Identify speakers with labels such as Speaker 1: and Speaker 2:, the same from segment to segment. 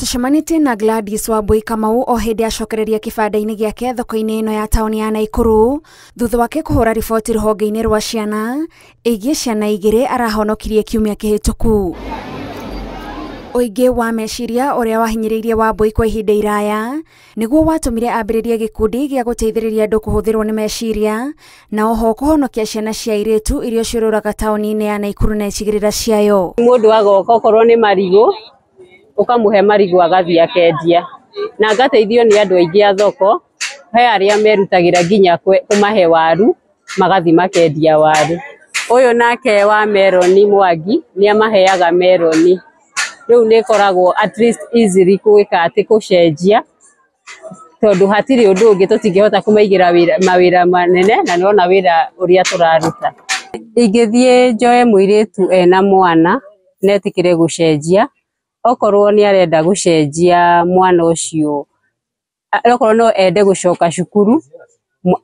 Speaker 1: Tucemanite na Gladys Wambui Kamau o hindi acokereria kibanda-ini giake thoko-ini ino ya tauni ya Naikuru thutha wake kuhura riboti ruhonge-ini rwa ciana igie ciana igiri arahonokirie kiumia kihituku. Uingi wa meciria uria wahinyiriirie Wambui kwa ihinda iraya niguo watumire ambiririe gikundi gia guteithiriria andu kuhuthirwo ni meciria na oho kuhonokia ciana cia iritu irio ciururaga tauni-ini ya Naikuru na icigirira ciayo.
Speaker 2: Mundu agoka okorwo ni marigo ukamuhe marigo agathia akendia na agateithio ni andu aingi a thoko he aria merutagira nginya kumahe waru magathi makendia waru. Uyu nake wa Meloni Mwangi ni amaheaga meloni riu ni koragwo at least easily kuika ati kucenjia tondu hatiri undu ungi tutingihota kumaigira mawira manene na nona wira uria turaruta. Ingithie njoe muiritu ena mwana netikire gucenjia okorwo ni arenda gucenjia mwana ucio okorwo no ende gucoka cukuru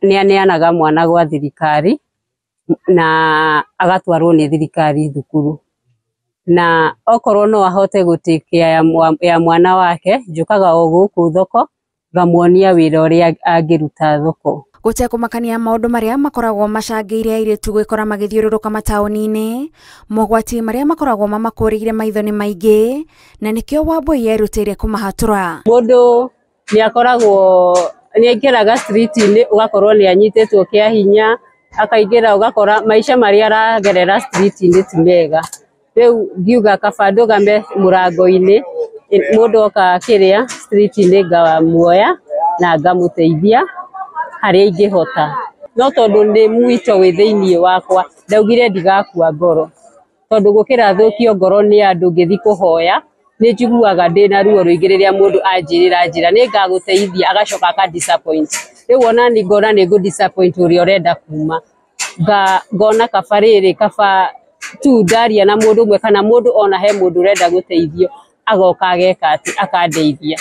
Speaker 2: ni aneanaga mwana gwa thirikari na agatwarwo ni thirikari thukuru na okorwo no ahote gutikia ya mwana wake njukaga o guku thoko ngamuonia wira uria angiruta thoko.
Speaker 1: Gute kumakania maundu maria makoragwo macangiire airitu gwikora magithiururuka matauni-ini mogwati maria makoragwo mamakuriire maitho ni maingi na nikio Wambui yerutire kumahatura.
Speaker 2: Mundu ni akoragwo ni aingiraga street-ini ugakorwo ni anyitetwo kia hinya akaingira ugakora maisha maria aragerera street-ini ti mega. Riu ngiuga kabando gambe murango-ini mundu oka kiria street-ini ngamuoya na ngamuteithia haria ingihota no tondu ni mwito wi thiini wakwa ndaugire ndigakua ngoro tondu gukira thukio ngoro ni andu ngithi kuhoya ni njiguaga ndina ruo ruingiriria mundu anjirira njira ni ngaguteithia agacoka aka disappoint riu wona ni ngona ni go disappoint uria urenda kuma ngona kabariri kaba tu ndaria na mundu mwe kana mundu ona he mundu urenda guteithio agoka ageka ati akandeithia.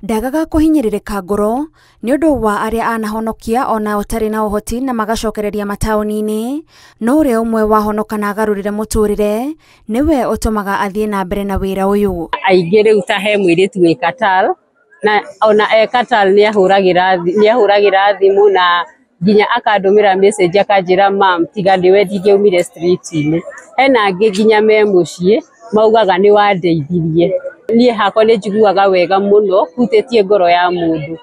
Speaker 1: Ndagaga kuhinyiririka ngoro ni undu wa aria anahonokia ona utari na uhoti na magacokereria matauni-ini no uria umwe wahonoka na agarurire muturire niwe utumaga athie na mbere na wira uyu.
Speaker 2: Aingi riu ta he mwiritu wi Katal na ona Katal ni ahuragira thimu na nginya akandumira message akanjira mam tiga ndiwe ndingiumire street-ini hena angi nginya me mucii maugaga ni wandeithirie nie hako ni njiguaga wega muno kutetie ngoro ya mundu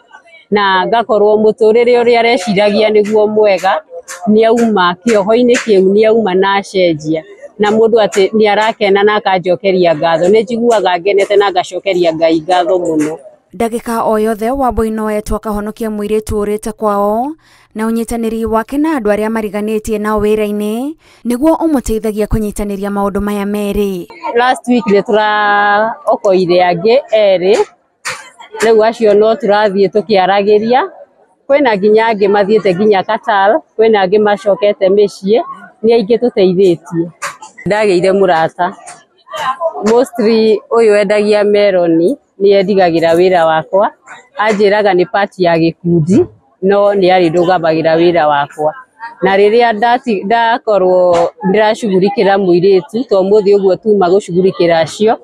Speaker 2: na ngakorwo muturire uria areciiragia niguo mwega ni auma kioho-ini kiu ni auma na cenjia na mundu ati ni arakena na akanjokeria ngatho ni njiguaga ngenete na ngacokeria Ngai ngatho muno.
Speaker 1: Ndagika o yothe Wambui no etwa kahonokia muiritu urite kwao na unyitaniri wake na andu aria mariganitie nao wira-ini niguo umuteithagia kunyitaniria maundu maya meri.
Speaker 2: Last week ni okoire angi eri riu acio no turathie tukiaragiria kwina nginya angi mathiete nginya Katal kwina angi macokete micii ni aingi tuteithitie. Ndageire murata mostly uyu endagia meloni ni endigagira wira wakwa anjiraga ni party ya gikundi no ni ari ndugamagira wira wakwa na riria ndakorwo ndiracugurikira muiritu to muthi uguo tuma gucugurikira acio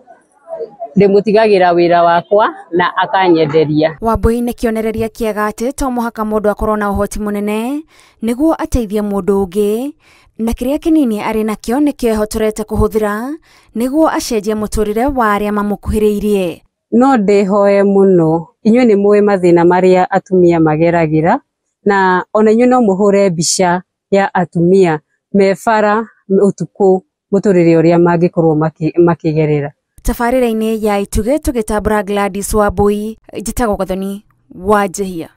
Speaker 2: ndimutigagira wira wakwa na akanyenderia.
Speaker 1: Wambui ni kionereria kiega ati to muhaka mundu akorwo na uhoti munene niguo ateithie mundu ungi na kiria kinini ari nakio nikio ehotorete kuhuthira niguo acenjie muturire wa aria mamukuhiriirie.
Speaker 2: No ndihoe muno inywe ni muwe mathina maria atumia mageragira na ona inywe no muhure mbica ya atumia mebara utuku muturire uria mangikorwo makigerera.
Speaker 1: Tabarira-ini ya ituge tugitambura Gladys Wambui njitagwo Gathoni Wanjihia.